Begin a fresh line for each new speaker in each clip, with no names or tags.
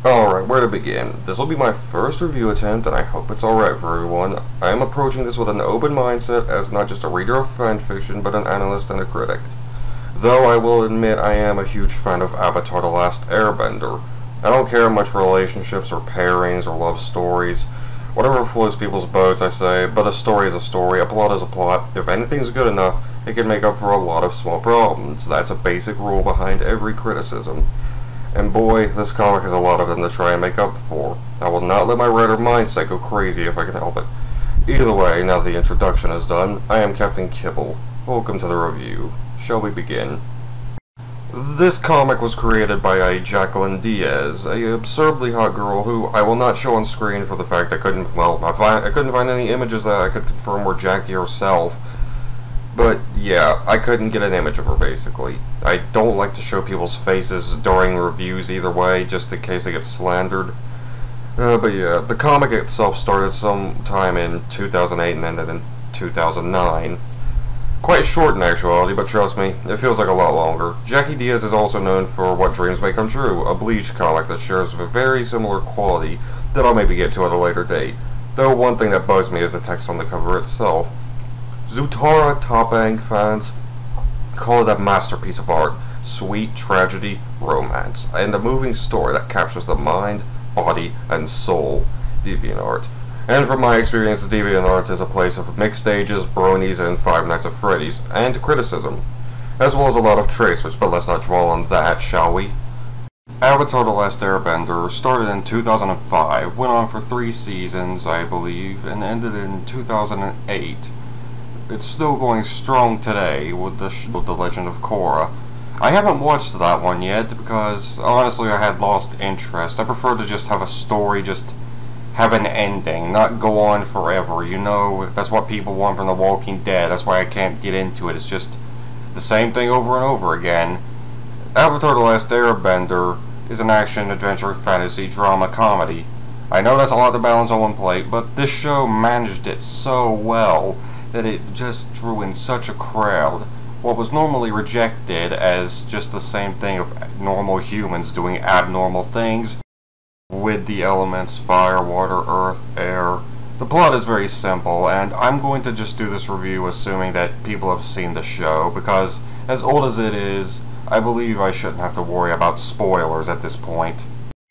Alright, where to begin? This will be my first review attempt, and I hope it's alright for everyone. I am approaching this with an open mindset as not just a reader of fanfiction, but an analyst and a critic. Though I will admit I am a huge fan of Avatar: The Last Airbender. I don't care much for relationships or pairings or love stories. Whatever floats people's boats, I say, but a story is a story, a plot is a plot. If anything's good enough, it can make up for a lot of small problems. That's a basic rule behind every criticism. And boy, this comic has a lot of them to try and make up for. I will not let my writer mindset go crazy if I can help it. Either way, now that the introduction is done, I am Captain Kibble. Welcome to the review. Shall we begin? This comic was created by a Jacqueline Diaz, a absurdly hot girl who I will not show on screen for the fact I couldn't find any images that I could confirm were Jackie herself. But yeah, I couldn't get an image of her basically. I don't like to show people's faces during reviews either way, just in case they get slandered. But yeah, the comic itself started sometime in 2008 and ended in 2009. Quite short in actuality, but trust me, it feels like a lot longer. Jackie Diaz is also known for What Dreams May Come True, a Bleach comic that shares a very similar quality that I'll maybe get to at a later date. Though one thing that bugs me is the text on the cover itself. Zutara Topang fans call it a masterpiece of art, sweet tragedy, romance, and a moving story that captures the mind, body, and soul, DeviantArt. And from my experience, DeviantArt is a place of mixed ages, bronies, and Five Nights at Freddy's, and criticism, as well as a lot of tracers, but let's not dwell on that, shall we? Avatar: The Last Airbender started in 2005, went on for 3 seasons, I believe, and ended in 2008. It's still going strong today with the Legend of Korra. I haven't watched that one yet because honestly I had lost interest. I prefer to just have a story, just have an ending, not go on forever. You know, that's what people want from The Walking Dead. That's why I can't get into it. It's just the same thing over and over again. Avatar: The Last Airbender is an action, adventure, fantasy, drama, comedy. I know that's a lot to balance on one plate, but this show managed it so well that it just drew in such a crowd. What was normally rejected as just the same thing of normal humans doing abnormal things with the elements fire, water, earth, air. The plot is very simple, and I'm going to just do this review assuming that people have seen the show, because as old as it is, I believe I shouldn't have to worry about spoilers at this point.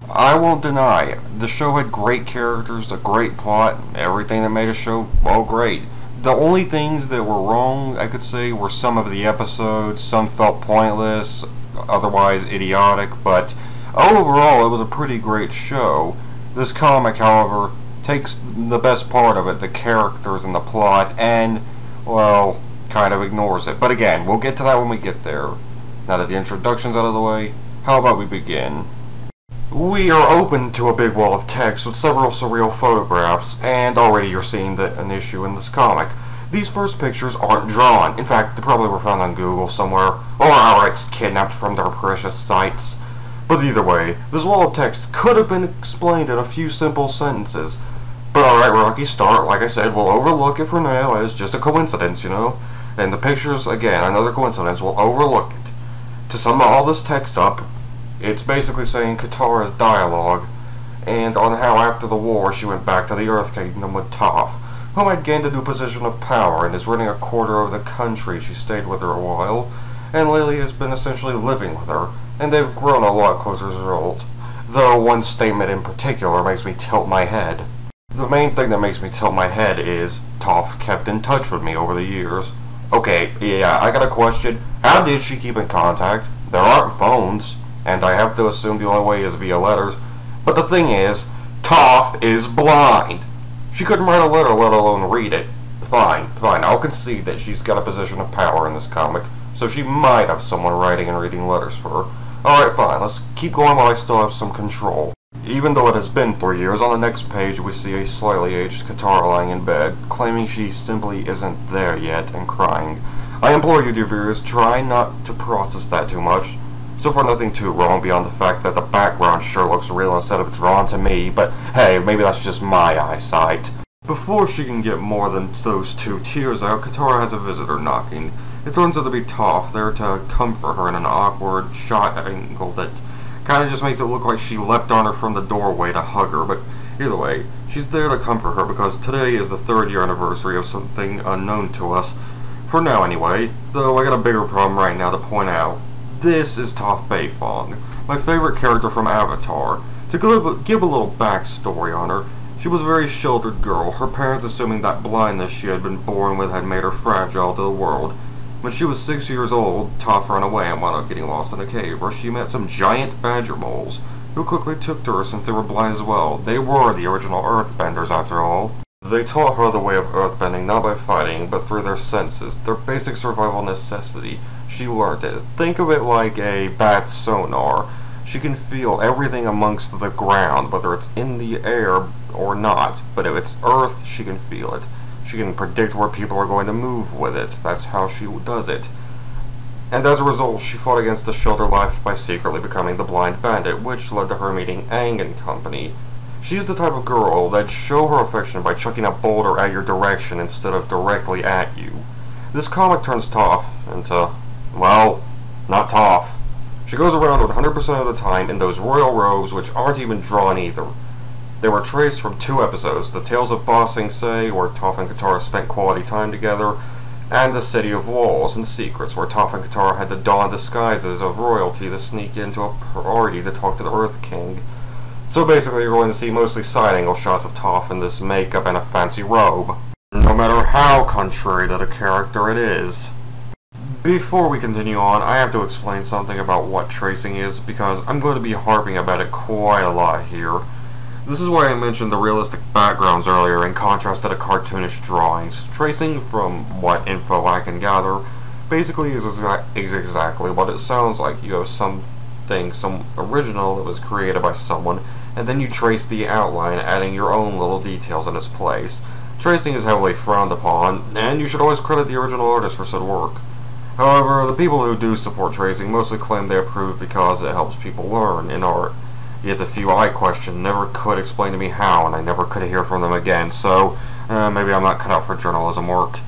I won't deny, the show had great characters, a great plot, everything that made a show, well, great. The only things that were wrong, I could say, were some of the episodes. Some felt pointless, otherwise idiotic, but overall it was a pretty great show. This comic, however, takes the best part of it, the characters and the plot, and, well, kind of ignores it. But again, we'll get to that when we get there. Now that the introduction's out of the way, how about we begin? We are open to a big wall of text with several surreal photographs, and already you're seeing an issue in this comic. These first pictures aren't drawn. In fact, they probably were found on Google somewhere, or outright kidnapped from their precious sites. But either way, this wall of text could have been explained in a few simple sentences. But alright, Rocky, start. Like I said, we'll overlook it for now as just a coincidence, you know? And the pictures, again, another coincidence, we'll overlook it. To sum all this text up, it's basically saying Katara's dialogue, and on how after the war she went back to the Earth Kingdom with Toph, whom had gained a new position of power and is running a quarter of the country. She stayed with her a while, and Lily has been essentially living with her, and they've grown a lot closer as a result. Though one statement in particular makes me tilt my head. The main thing that makes me tilt my head is Toph kept in touch with me over the years. Okay, yeah, I got a question. How did she keep in contact? There aren't phones. And I have to assume the only way is via letters. But the thing is, Toph is blind. She couldn't write a letter, let alone read it. Fine, I'll concede that she's got a position of power in this comic, so she might have someone writing and reading letters for her. Alright, fine, let's keep going while I still have some control. Even though it has been 3 years, on the next page we see a slightly aged Katara lying in bed, claiming she simply isn't there yet and crying. I implore you, dear viewers, try not to process that too much. So far nothing too wrong beyond the fact that the background sure looks real instead of drawn to me, but hey, maybe that's just my eyesight. Before she can get more than those 2 tears out, Katara has a visitor knocking. It turns out to be Toph, there to comfort her in an awkward shot angle that Kinda just makes it look like she leapt on her from the doorway to hug her, but either way, she's there to comfort her because today is the 3rd-year anniversary of something unknown to us. For now, anyway, though I got a bigger problem right now to point out. This is Toph Beifong, my favorite character from Avatar. To give a little backstory on her, she was a very sheltered girl, her parents assuming that blindness she had been born with had made her fragile to the world. When she was 6 years old, Toph ran away and wound up getting lost in a cave, where she met some giant badger moles, who quickly took to her since they were blind as well. They were the original Earthbenders, after all. They taught her the way of earthbending not by fighting, but through their senses, their basic survival necessity. She learned it. Think of it like a bat's sonar. She can feel everything amongst the ground, whether it's in the air or not, but if it's earth, she can feel it. She can predict where people are going to move with it. That's how she does it. And as a result, she fought against the shelter life by secretly becoming the Blind Bandit, which led to her meeting Aang and company. She's the type of girl that'd show her affection by chucking a boulder at your direction instead of directly at you. This comic turns Toph into, well, not Toph. She goes around 100% of the time in those royal robes which aren't even drawn either. They were traced from 2 episodes, The Tales of Ba Sing Se, where Toph and Katara spent quality time together, and The City of Walls and Secrets, where Toph and Katara had to don disguises of royalty to sneak into a party to talk to the Earth King. So basically you're going to see mostly side-angle shots of Toph in this makeup and a fancy robe, no matter how contrary to the character it is. Before we continue on, I have to explain something about what tracing is, because I'm going to be harping about it quite a lot here. This is why I mentioned the realistic backgrounds earlier in contrast to the cartoonish drawings. Tracing, from what info I can gather, basically is exactly what it sounds like. You have some original that was created by someone, and then you trace the outline, adding your own little details in its place. Tracing is heavily frowned upon, and you should always credit the original artist for said work. However, the people who do support tracing mostly claim they approve because it helps people learn in art. Yet the few I questioned never could explain to me how, and I never could hear from them again, so maybe I'm not cut out for journalism work.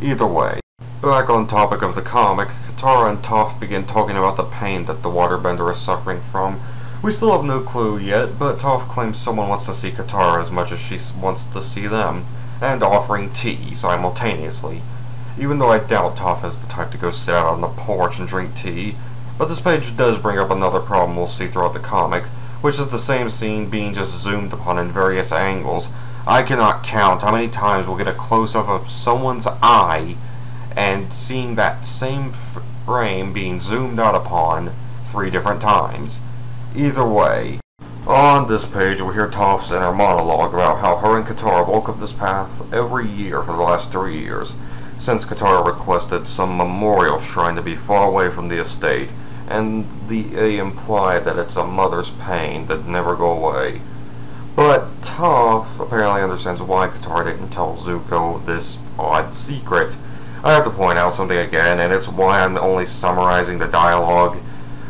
Either way, back on topic of the comic, Katara and Toph begin talking about the pain that the waterbender is suffering from. We still have no clue yet, but Toph claims someone wants to see Katara as much as she wants to see them, and offering tea simultaneously. Even though I doubt Toph is the type to go sit out on the porch and drink tea, but this page does bring up another problem we'll see throughout the comic, which is the same scene being just zoomed upon in various angles. I cannot count how many times we'll get a close-up of someone's eye and seeing that same frame being zoomed out upon 3 different times. Either way, on this page we hear Toph's inner monologue about how her and Katara woke up this path every year for the last 3 years, since Katara requested some memorial shrine to be far away from the estate, and they imply that it's a mother's pain that never go away. But Toph apparently understands why Katara didn't tell Zuko this odd secret. I have to point out something again, and it's why I'm only summarizing the dialogue,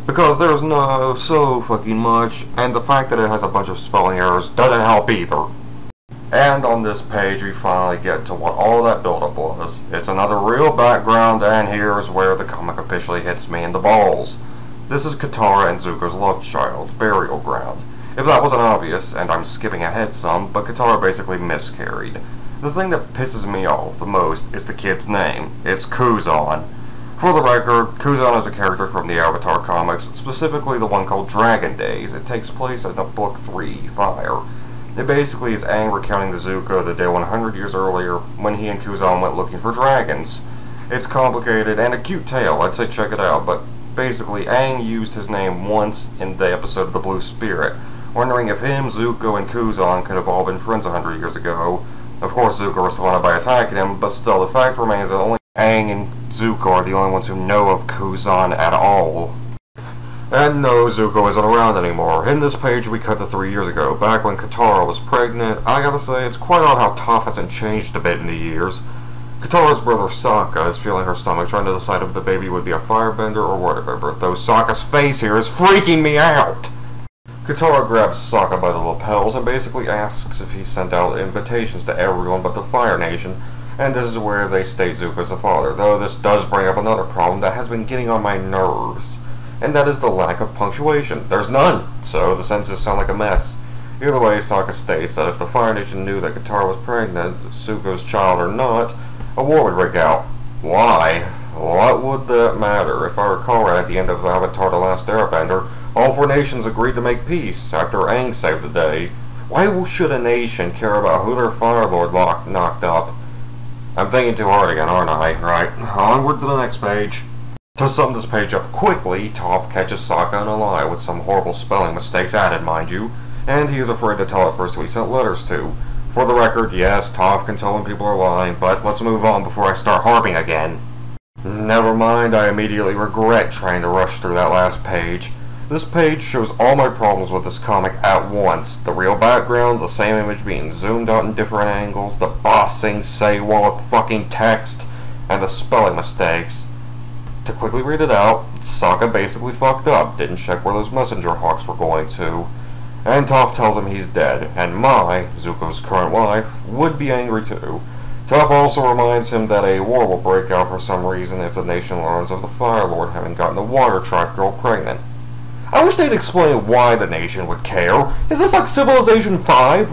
because there's no so fucking much, and the fact that it has a bunch of spelling errors doesn't help either. And on this page we finally get to what all that build-up was. It's another real background, and here's where the comic officially hits me in the balls. This is Katara and Zuko's love child, Burial Ground. If that wasn't obvious, and I'm skipping ahead some, but Katara basically miscarried. The thing that pisses me off the most is the kid's name. It's Kuzan. For the record, Kuzan is a character from the Avatar comics, specifically the one called Dragon Days. It takes place in the Book 3, Fire. It basically is Aang recounting to Zuko the day 100 years earlier when he and Kuzan went looking for dragons. It's complicated and a cute tale, I'd say check it out, but basically Aang used his name once in the episode of The Blue Spirit, wondering if him, Zuko, and Kuzan could have all been friends 100 years ago. Of course Zuko responded by attacking him, but still the fact remains that only Aang and Zuko are the only ones who know of Kuzan at all. And no, Zuko isn't around anymore. In this page we cut to 3 years ago, back when Katara was pregnant. I gotta say, it's quite odd how Toph hasn't changed a bit in the years. Katara's brother Sokka is feeling her stomach, trying to decide if the baby would be a firebender or whatever, though Sokka's face here is freaking me out! Katara grabs Sokka by the lapels and basically asks if he sent out invitations to everyone but the Fire Nation, and this is where they state Zuko's the father, though this does bring up another problem that has been getting on my nerves. and that is the lack of punctuation. There's none, so the sentences sound like a mess. Either way, Sokka states that if the Fire Nation knew that Katara was pregnant, Zuko's child or not, a war would break out. Why? What would that matter? If I recall right, at the end of Avatar The Last Airbender, all 4 nations agreed to make peace after Aang saved the day. Why should a nation care about who their Fire Lord knocked up? I'm thinking too hard again, aren't I? Right, onward to the next page. To sum this page up quickly, Toph catches Sokka in a lie with some horrible spelling mistakes added, mind you, and he is afraid to tell it first who he sent letters to. For the record, yes, Toph can tell when people are lying, but let's move on before I start harping again. Never mind, I immediately regret trying to rush through that last page. This page shows all my problems with this comic at once. The real background, the same image being zoomed out in different angles, the bossing say wall of fucking text, and the spelling mistakes. To quickly read it out, Sokka basically fucked up, didn't check where those messenger hawks were going to. And Toph tells him he's dead, and Mai, Zuko's current wife, would be angry too. Toph also reminds him that a war will break out for some reason if the nation learns of the Fire Lord having gotten the Water Tribe girl pregnant. I wish they'd explain why the nation would care. Is this like Civilization 5?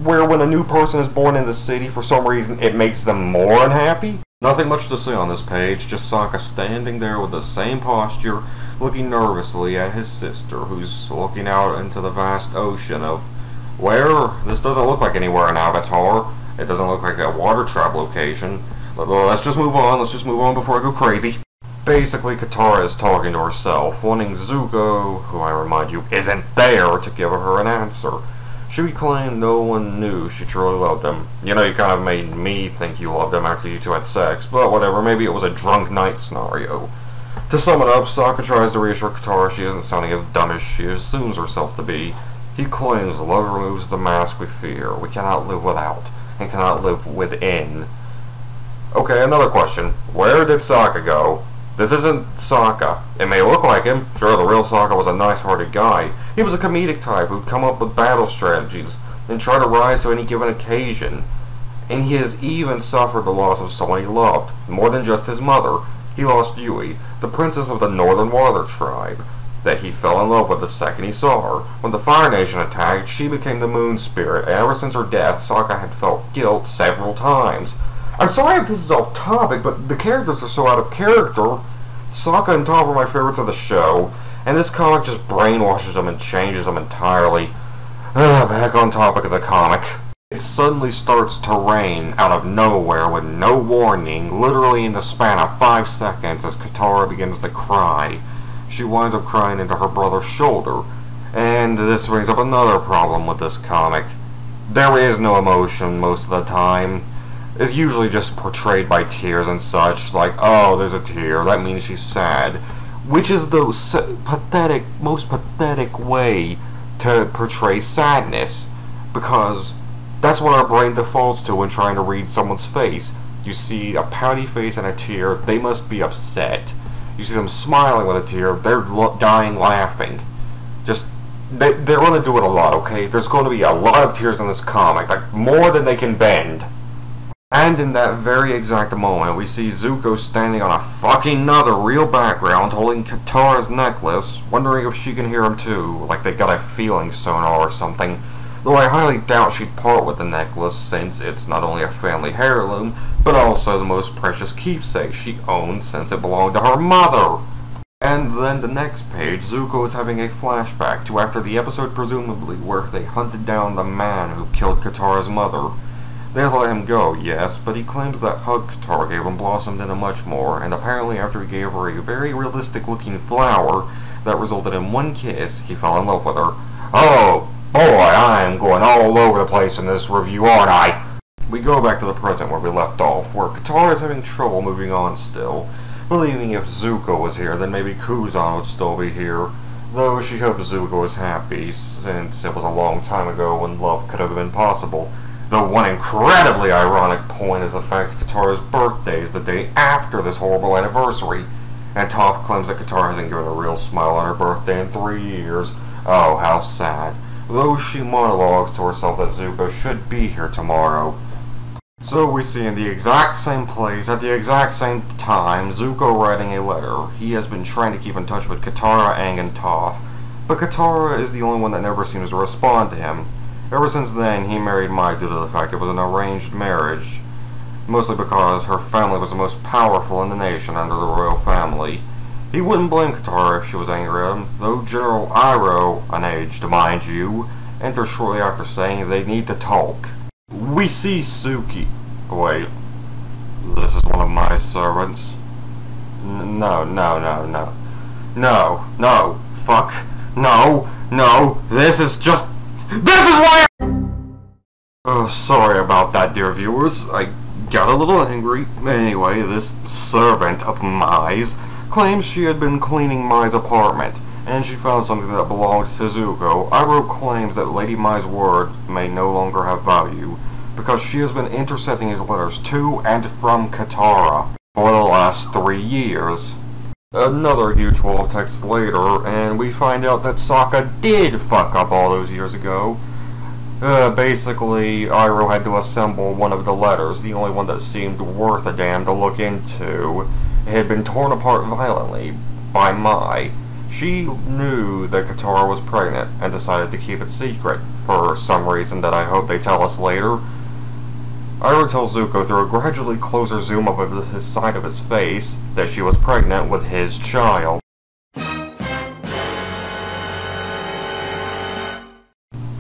Where when a new person is born in the city, for some reason it makes them more unhappy? Nothing much to say on this page, just Sokka standing there with the same posture, looking nervously at his sister, who's looking out into the vast ocean of, where? This doesn't look like anywhere in Avatar. It doesn't look like a Water Tribe location. Let's just move on before I go crazy. Basically, Katara is talking to herself, wanting Zuko, who I remind you isn't there, to give her an answer. She claimed no one knew she truly loved him. You know, you kind of made me think you loved him after you two had sex, but whatever, maybe it was a drunk night scenario. To sum it up, Sokka tries to reassure Katara she isn't sounding as dumb as she assumes herself to be. He claims love removes the mask we fear, we cannot live without, and cannot live within. Okay, another question. Where did Sokka go? This isn't Sokka. It may look like him. Sure, the real Sokka was a nice-hearted guy. He was a comedic type who'd come up with battle strategies and try to rise to any given occasion. And he has even suffered the loss of someone he loved, more than just his mother. He lost Yui, the princess of the Northern Water Tribe, that he fell in love with the second he saw her. When the Fire Nation attacked, she became the Moon Spirit, and ever since her death, Sokka had felt guilt several times. I'm sorry if this is off topic, but the characters are so out of character. Sokka and Toph are my favorites of the show, and this comic just brainwashes them and changes them entirely. Back on topic of the comic. It suddenly starts to rain out of nowhere with no warning, literally in the span of 5 seconds as Katara begins to cry. She winds up crying into her brother's shoulder. And this brings up another problem with this comic. There is no emotion most of the time. It's usually just portrayed by tears and such, like, oh, there's a tear, that means she's sad. Which is the most pathetic way to portray sadness, because that's what our brain defaults to when trying to read someone's face. You see a pouty face and a tear, they must be upset. You see them smiling with a tear, they're dying laughing. They're going to do it a lot, okay? There's going to be a lot of tears in this comic, like more than they can bend. And in that very exact moment, we see Zuko standing on a fucking another real background, holding Katara's necklace, wondering if she can hear him too, like they got a feeling sonar or something. Though I highly doubt she'd part with the necklace, since it's not only a family heirloom, but also the most precious keepsake she owned since it belonged to her mother. And then the next page, Zuko is having a flashback to after the episode presumably where they hunted down the man who killed Katara's mother. They let him go, yes, but he claims that hug Katara gave him blossomed into much more, and apparently after he gave her a very realistic-looking flower that resulted in one kiss, he fell in love with her. Oh, boy, I am going all over the place in this review, aren't I? We go back to the present where we left off, where Katara is having trouble moving on still, believing if Zuko was here, then maybe Kuzan would still be here, though she hopes Zuko is happy, since it was a long time ago when love could have been possible. The one incredibly ironic point is the fact that Katara's birthday is the day after this horrible anniversary, and Toph claims that Katara hasn't given a real smile on her birthday in 3 years. Oh, how sad. Though she monologues to herself that Zuko should be here tomorrow. So we see in the exact same place, at the exact same time, Zuko writing a letter. He has been trying to keep in touch with Katara, Aang, and Toph, but Katara is the only one that never seems to respond to him. Ever since then, he married Mai due to the fact it was an arranged marriage, mostly because her family was the most powerful in the nation under the royal family. He wouldn't blame Katara if she was angry at him, though General Iroh, unaged mind you, enters shortly after saying they need to talk. We see Suki. Wait, this is one of my servants? No, fuck, no, this is why Oh, sorry about that, dear viewers, I got a little angry. Anyway, this servant of Mai's claims she had been cleaning Mai's apartment, and she found something that belonged to Zuko. Iroh claims that Lady Mai's word may no longer have value, because she has been intercepting his letters to and from Katara for the last 3 years. Another huge wall of text later, and we find out that Sokka did fuck up all those years ago. Basically, Iroh had to assemble one of the letters, the only one that seemed worth a damn to look into. It had been torn apart violently by Mai. She knew that Katara was pregnant and decided to keep it secret, for some reason that I hope they tell us later. Iroh tells Zuko through a gradually closer zoom up of his side of his face that she was pregnant with his child.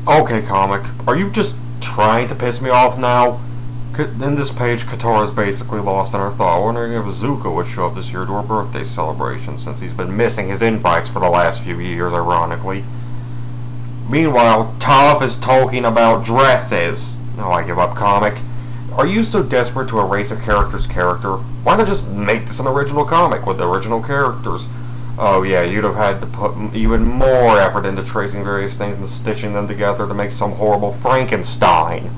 Okay, comic, are you just trying to piss me off now? In this page, Katara is basically lost in her thought, wondering if Zuko would show up this year to her birthday celebration, since he's been missing his invites for the last few years, ironically. Meanwhile, Toph is talking about dresses. Oh, I give up, comic. Are you so desperate to erase a character's character? Why not just make this an original comic with the original characters? Oh yeah, you'd have had to put even more effort into tracing various things and stitching them together to make some horrible Frankenstein.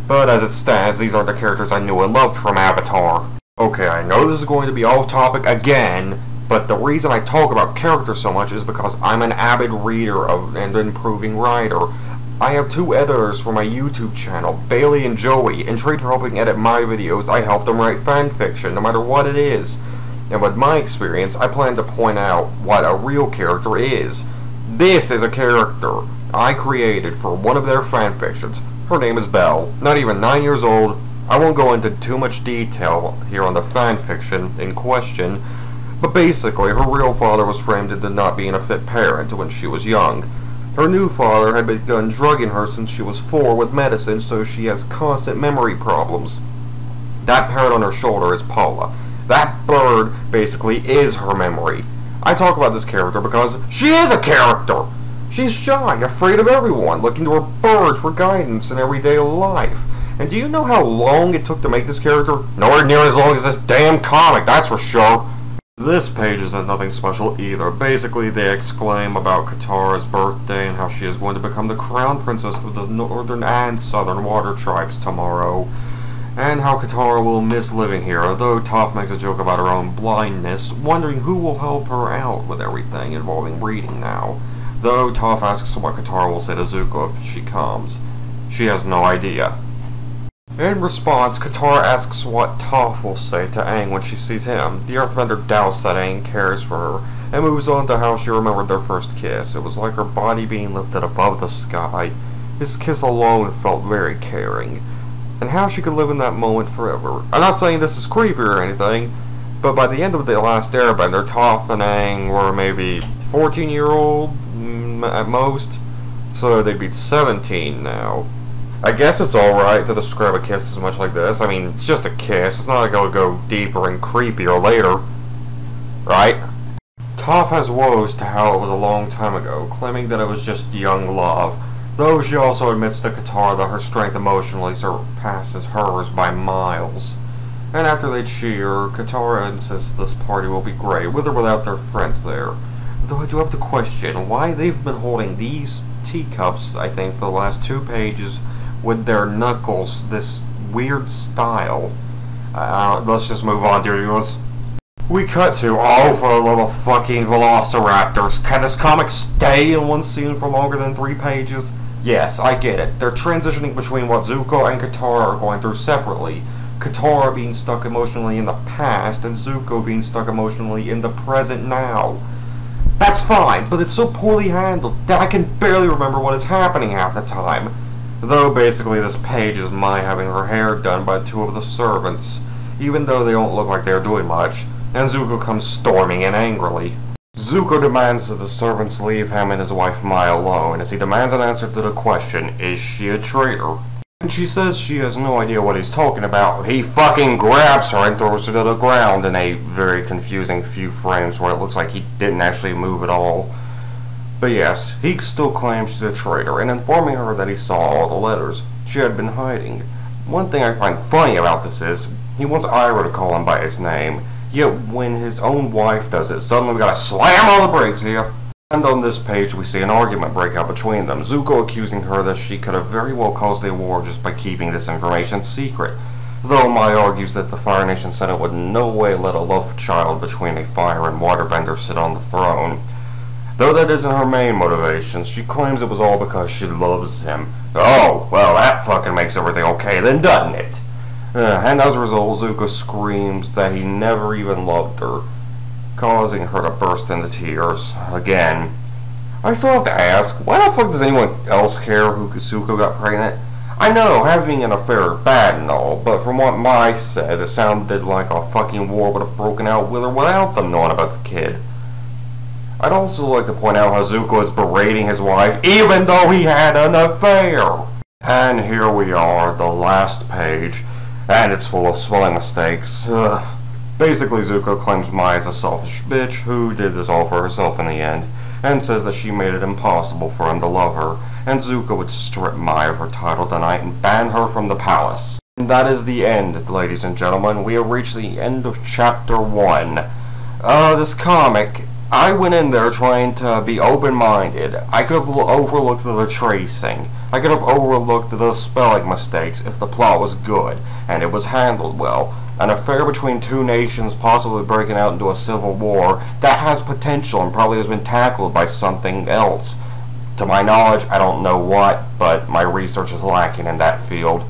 But as it stands, these are the characters I knew and loved from Avatar. Okay, I know this is going to be off topic again, but the reason I talk about characters so much is because I'm an avid reader and improving writer. I have 2 editors for my YouTube channel, Bailey and Joey. In trade for helping edit my videos, I help them write fanfiction, no matter what it is. And with my experience, I plan to point out what a real character is. This is a character I created for one of their fanfictions. Her name is Belle, not even 9 years old. I won't go into too much detail here on the fanfiction in question, but basically her real father was framed into not being a fit parent when she was young. Her new father had begun drugging her since she was 4 with medicine, so she has constant memory problems. That parrot on her shoulder is Paula. That bird basically is her memory. I talk about this character because she is a character! She's shy, afraid of everyone, looking to her bird for guidance in everyday life. And do you know how long it took to make this character? Nowhere near as long as this damn comic, that's for sure! This page isn't nothing special either. Basically, they exclaim about Katara's birthday and how she is going to become the crown princess of the northern and southern water tribes tomorrow. And how Katara will miss living here, although Toph makes a joke about her own blindness, wondering who will help her out with everything involving reading now. Though Toph asks what Katara will say to Zuko if she comes. She has no idea. In response, Katara asks what Toph will say to Aang when she sees him. The Earthbender doubts that Aang cares for her, and moves on to how she remembered their first kiss. It was like her body being lifted above the sky. His kiss alone felt very caring. And how she could live in that moment forever. I'm not saying this is creepy or anything, but by the end of The Last Airbender, Toph and Aang were maybe 14-year-old at most, so they'd be 17 now. I guess it's alright to describe a kiss as much like this. I mean, it's just a kiss. It's not like it'll go deeper and creepier later. Right? Toph has woes to how it was a long time ago, claiming that it was just young love. Though she also admits to Katara that her strength emotionally surpasses hers by miles. And after they cheer, Katara insists this party will be great, with or without their friends there. Though I do have to question why they've been holding these teacups, I think, for the last 2 pages with their knuckles, this weird style. Let's just move on, dear viewers. We cut to, oh, for the little fucking velociraptors. Can this comic stay in one scene for longer than 3 pages? Yes, I get it. They're transitioning between what Zuko and Katara are going through separately. Katara being stuck emotionally in the past, and Zuko being stuck emotionally in the present now. That's fine, but it's so poorly handled that I can barely remember what is happening half the time. Though basically this page is Mai having her hair done by two of the servants, even though they don't look like they're doing much, and Zuko comes storming in angrily. Zuko demands that the servants leave him and his wife Mai alone, as he demands an answer to the question, is she a traitor? And she says she has no idea what he's talking about. He fucking grabs her and throws her to the ground in a very confusing few frames where it looks like he didn't actually move at all. But yes, he still claims she's a traitor, and informing her that he saw all the letters she had been hiding. One thing I find funny about this is, he wants Iroh to call him by his name, yet when his own wife does it, suddenly we gotta slam all the brakes here. And on this page we see an argument break out between them, Zuko accusing her that she could have very well caused a war just by keeping this information secret, though Mai argues that the Fire Nation Senate would in no way let a love child between a fire and waterbender sit on the throne. Though that isn't her main motivation, she claims it was all because she loves him. Oh, well that fucking makes everything okay then, doesn't it? And as a result, Zuko screams that he never even loved her, causing her to burst into tears again. I still have to ask, why the fuck does anyone else care who Zuko got pregnant? I know, having an affair is bad and all, but from what Mai says, it sounded like a fucking war would have broken out with or without them knowing about the kid. I'd also like to point out how Zuko is berating his wife, even though he had an affair! And here we are, the last page, and it's full of spelling mistakes. Basically, Zuko claims Mai is a selfish bitch who did this all for herself in the end, and says that she made it impossible for him to love her, and Zuko would strip Mai of her title tonight and ban her from the palace. And that is the end, ladies and gentlemen. We have reached the end of Chapter 1. This comic, I went in there trying to be open-minded. I could have overlooked the tracing. I could have overlooked the spelling mistakes if the plot was good, and it was handled well. An affair between two nations possibly breaking out into a civil war, that has potential and probably has been tackled by something else. To my knowledge, I don't know what, but my research is lacking in that field.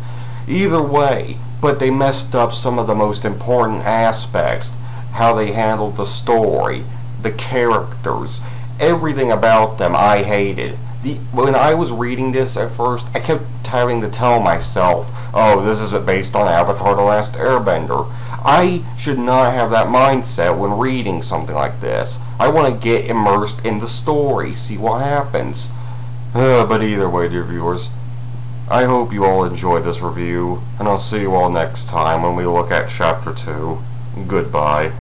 Either way, but they messed up some of the most important aspects. How they handled the story, the characters, everything about them I hated. When I was reading this at first, I kept having to tell myself, oh, this isn't based on Avatar: The Last Airbender. I should not have that mindset when reading something like this. I want to get immersed in the story, see what happens. But either way, dear viewers, I hope you all enjoyed this review, and I'll see you all next time when we look at Chapter 2. Goodbye.